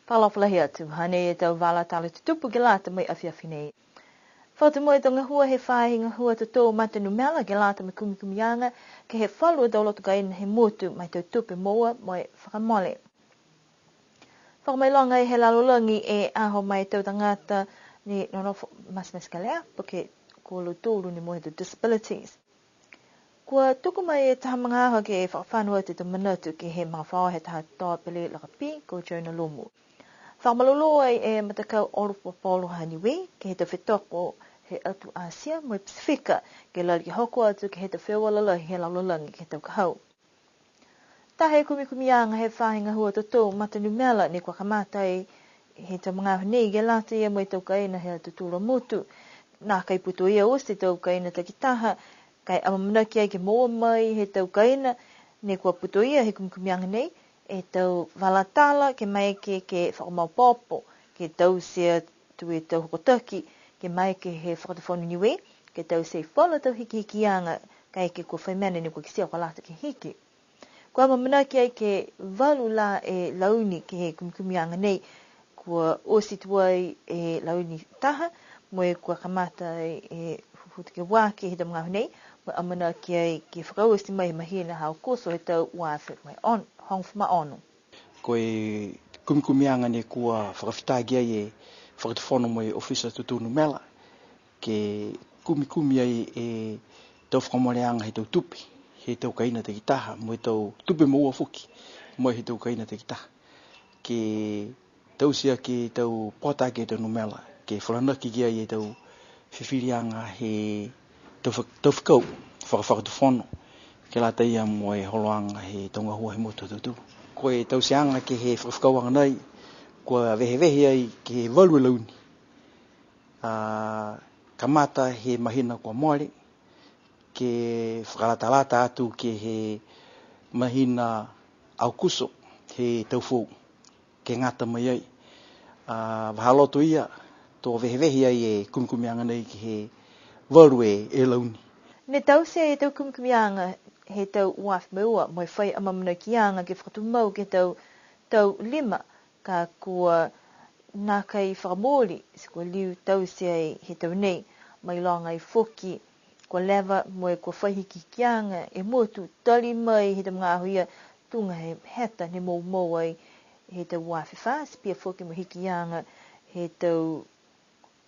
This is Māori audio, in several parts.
Palaflahi atu, hane e tau wala tala te tupu ke lata mai awhiawhi nei. Whautu moe tō ngahua he whahi ngahua to tō mate numela ke lata me kumikumianga ke he whalua tau lotu kaina he motu mai tau tupe moa moe whakamole. Whakamailonga e he lalolangi e aho mai tau tangata ni nonofo mas kalea poke ko lo tōru ni moe tau disabilities. Kua tuku mai e taha mga aho ke e whakawhanua te tō manatu ke he mga whaohe taha tō pele lakapi ko Jonah Lomu. Whamaloloa e matakau oropo polo haniwi, ke he te whetoko he atu Asia, moe Pasifika, ke lali hoko atu ke he te whewalala he laulangi ke tau kahau. Tahe kumikumianga he whahinga hua toto matanu mela ni kwa kamatai he te mga honi ke lata ia moe tau kaina he atu tūra motu. Nā kai puto ia osi tau kaina takitaha, kai amamanaki ai ke moa mai he tau kaina, ni kwa puto ia he kumikumianga nei, e tau walatala ke mai ke whakamaupopo, ke tau sea tu e tau hokotaki, ke mai ke he whakatawhonu niwe, ke tau se whala tau hikianga, kai ke kua whaimene ni kua kisia kwa lata ke hiki. Kua mamanaki ai ke walu la e launi ke he kumikumianga nei, kua osi tuai e launi taha, moe kua kamata e hutu ke wāke he tamunga nei, moe amanaki ai ke whakauosi mai mahina hao koso he tau wāwhi mai on. Hongfuma ono. Koe kumikumianga ne kua whakawhitagi ai e whakatawhono mo e ofisa tutunu mela ke kumikumi ai e tau whakamoreanga he tau tupi, he tau kaina te kitaha, mo e tau tupi maua fuki, mo he tau kaina te kitaha. Ke tau sia ke tau potake e tau numela, ke whanaki ki ai e tau whiwhirianga he tau whakau, whakatawhono. Ke la taia mo e holoanga he tonga hua he motu tutu. Ko e tau seanga ke he whakawanga nei, kua vehe ai ke he walu launi. Kamata he mahina kua moare, ke whakalatalata atu ke he mahina au kuso, he tau fōu, ke ngata mai ai. Wahaloto ia, tō vehe ai e kumikumianga nei ke he walu e launi. Ne tau se e tau kumikumianga he tau waf meua, moe whai amamanakianga ke whakatumau ke tau lima, ka kua nā kai whakamori, se kua liu tau se he tau nei, mai longa i whoki, kua lewa moe kua whaihikikianga, e motu tali mai he tau mga ahuia, tunga he heta ne mou ai, he tau wafi whas, pia whoki mo hikianga, he tau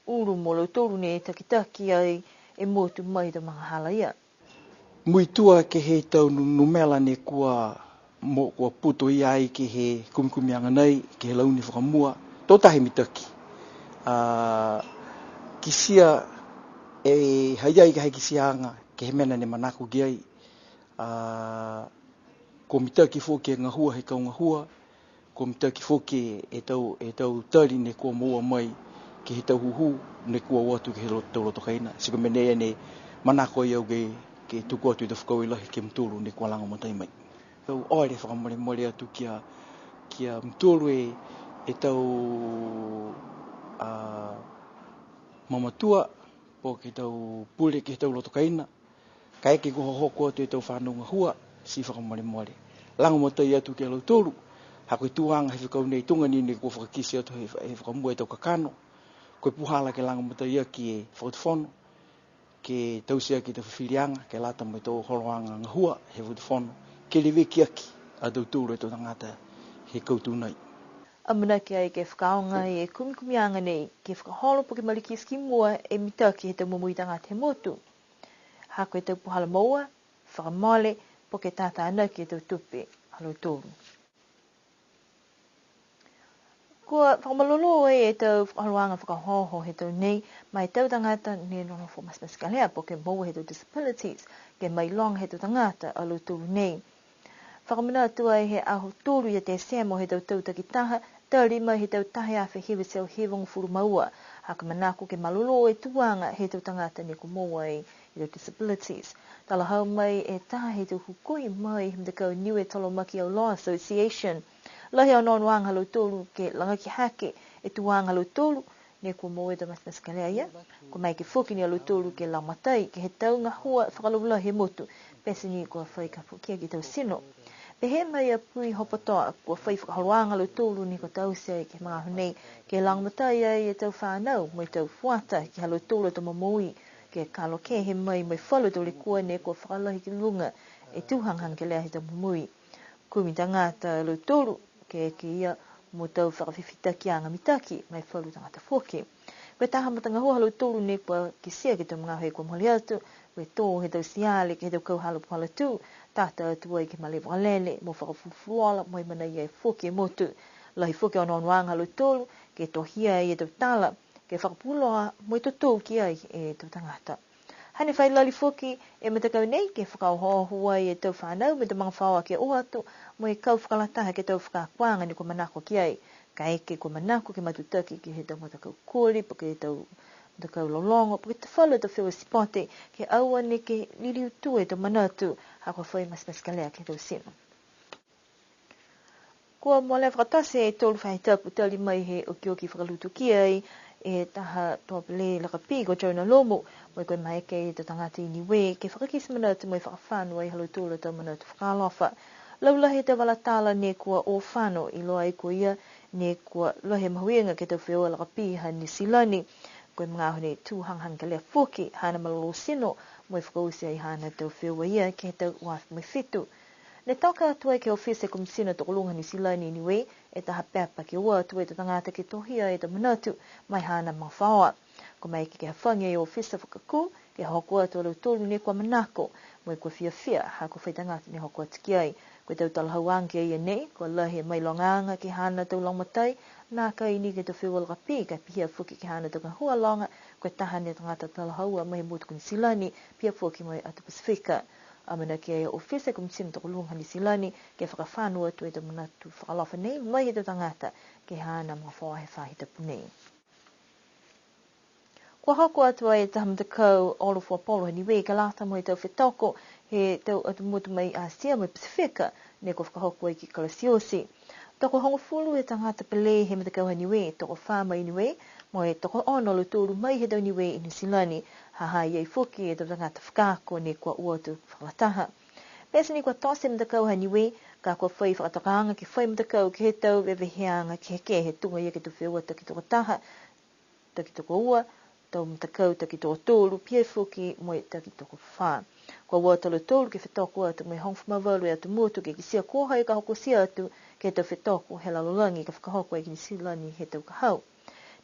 uru molo toru ne takitaki ai, e motu mai tau mga hala ia. Muitua ke he tau numela ne kua puto ia ai ke he kumikumianga nei, ke he launi whakamua, tō tahi mitaki. Kisia e haiai ke hei kisianga, ke he mena ne manako ki ai. Ko mitaki fōke e ngahua he kau ngahua, ko mitaki fōke e tau tari ne kua moa mai, ke he tau huhu, ne kua watu ke he tau loto kaina. Siko menea ne manako i au ke tuku atu i te whakau i lahi ke mtulu ne kua langa matai mai. Tau oare whakamore atu kia mtulu e tau mamatua, po ke tau pule ke tau loto kaina, kai ke koho hoko atu e tau whanunga hua, si whakamore. Langa matai atu ke lau tolu, hako i tuanga he whakau nei tunga ni kua whakakisi atu he whakamua e tau kakano, koe puhala ke langa matai aki e whakatawhono, ke tau sia ki te whiwhirianga, ke lata mai tau holoanga ngahua, he whakatawhono, ke lewe ki aki, a tau tūru e tau tangata he koutu nei. Amanaki ai ke whakaonga e kumikumianga nei, ke whakaholo po ke mariki ski mua e mitaki he tau mumui tangata he motu. Hako e tau puhala maua, whakamole, po ke tata anaki e tau tupi, halo tōru. Kua whakamalolo e tau whakaluanga whakahoho he tau nei, mai tau tangata ne nonofo mas kalea po ke maua he tau disabilities, ke mai long he tau tangata alo tōru nei. Whakamana tua he aho tōru i te semo he tau takitaha, tari mai he tau tahi awhi hewe seo hewong furu maua, haka manako ke malolo e tuanga he tau tangata ne ko moa e tau disabilities. Tala hau mai e taha he tau hukui mai he mtakau Niue Tolomaki au Law Association, lahi au non wang halo tolu ke langaki hake e tu wang halo tolu ne ko mo e mas kalea ia ko mai ke foki ni halo tolu ke la matai ke he tau ngahua whakalula he motu pese ni ko whai ka foki ki tau sino Pe he mai a pui hopotoa kua whai whakaharoanga lo tōru ni ko tau se ke mga honei ke langmatai ai e tau whanau mai tau fuata ki halo tōru to mamui ke kalo ke he mai whalu tō le kua ne kua whakalahi ki lunga e tūhanghang ke lea he tau mamui. Kumi tangata lo tōru ke ia mo tau whakawhiwhita ki anga mitaki mai whalu tangata whoke. Koe taha matanga hoa lo tōru ne kua ki sia ki tau mga hoi kua mholi atu, koe tō he tau siale ke he tau kauhalo puhala tū, tata atua i ke malewa alele, mo whakafufuala, mo mana i e whoke motu. Lahi whoke ono anuanga lo tōru, ke tohia i e tau tala, ke whakapuloa mo i tō ki ai e tau tangata. Hane whai lali whoke e matakau nei, ke whakauhohua i e tau whanau, me tau mga whaua ke oatu, mo i kau whakalataha ke tau whakakuanga ni ko manako ki ai. Ka eke ko manako ke matutaki ki he tau matakau kōri, pa ke tau matakau lolongo, pa ke te whalu tau whiwa sipote, ke aua ne ke liliu tu e tau manatu, hako whai mas kalea ke tau sino. Kua mo le whakatase e tōru whaitapu tali mai he oki whakalutu ki ai, e taha tōpele lakapi ko Jonah Lomo, mo i koe maeke e tau tangata i niwe, ke whakakisi manatu mo i whakawhanu ai halo tōru tau manatu whakalofa. Laulahi te walatala ne kua o whano i loa i ko ia, ne kua lohe mahuenga ke tau whioa lakapi ha ni silani, koe mga hone tūhanghang ke lea whoki, hana malolo sino, mo i whakausia i hana tau whioa ia ke tau waf mai fitu. Ne toka atua ke ofise komisina tokolunga ni silani niwe, e taha pepa ke ua atua e tangata ke tohia e ta manatu, mai hana mga whaoa. Ko mai ke hawhangia i ofisa whakaku, ke hoko atua lau tōru ne kua manako, mo i kua whiawhia, ha ko whaitangata ni hoko atiki ai. Koe tau talahauange ia nei, kua lahi mai longanga ki hana tau longmatai, nā ka ini ke tau whiwa lakapi, ka pihia whuki ki hana tau hua longa, koe taha ne tangata talahaua mai mutu kuni silani, pia whuki mai atu Pasifika. Amana ke ai ofisa komisina tokolunga ni silani, ke whakawhanua tu e tau manatu whakalofa nei, mai he tau tangata, ke hana mga whaoa he whahita punei. Kua hoko atua e tahamtakau Olofua Polo ni wei ka lata mo i tau whetoko he tau atu mutu mai Asia mai Pasifika ne kua whakahoko ai ki Kalasiosi. Toko hongo fulu e tangata pele he matakau ni wei, toko whama i ni wei, mo e toko ono lo tōru mai he tau ni wei i ni silani, haha iei whuki e tau tangata whakako ne kua uatu whakalataha. Pesa ni kua tose matakau ni wei, ka kua whai whakatakaanga ki whai matakau ki he tau weweheanga ki heke he tunga ia ki tu whiua taki toko taha, taki toko ua, tau matakau taki tō tōru, pia whuki mo i taki toko whā. Kua wātalo tōru ke whetoko atu mai hongwhamawalu e atu mūtu ke kisia kōhai ka hoko sia atu ke tau whetoko he lalolangi ka whakahoko e ki ni silani he tau kahau.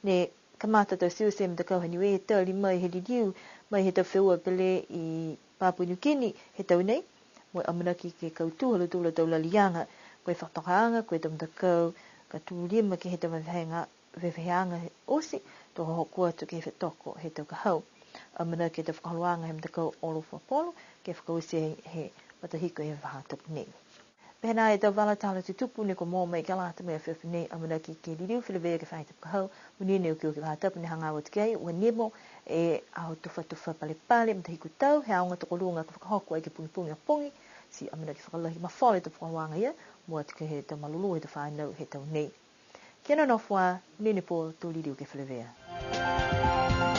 Ne kamata tau siuse matakau hani we he tali mai he liliu mai he tau whiua pele i Papua New Guinea he tau nei, mo i amanaki ke kautuhala tūla tau lalianga, koe whakatokaanga, koe tau matakau ka tūrima ke he tau weweheanga he osi, tō hoko atu ke whetoko he tau kahau. Amana ke te whakaluanga he mtakau Olofua Polo, ke whakausia he matahiko he whahatapu nei. Pehena e tau wala tāla te tupu ne ko mō mai ka lata mea whiwhi nei, amana ke liriu whilewea ke whahatapu kahau, munine o ki o ke whahatapu ne hangawa te kei, ua nemo e aho tufa pale pale, matahiko tau, he aonga toko lunga ka whakahoko ai ke pungi a pongi, si amana ke whakalahi mawhole te whakaluanga ia, mua te ke he tau malulu he tau whanau he tau nei. Kena nofua, nene po tō liriu ke whilewea.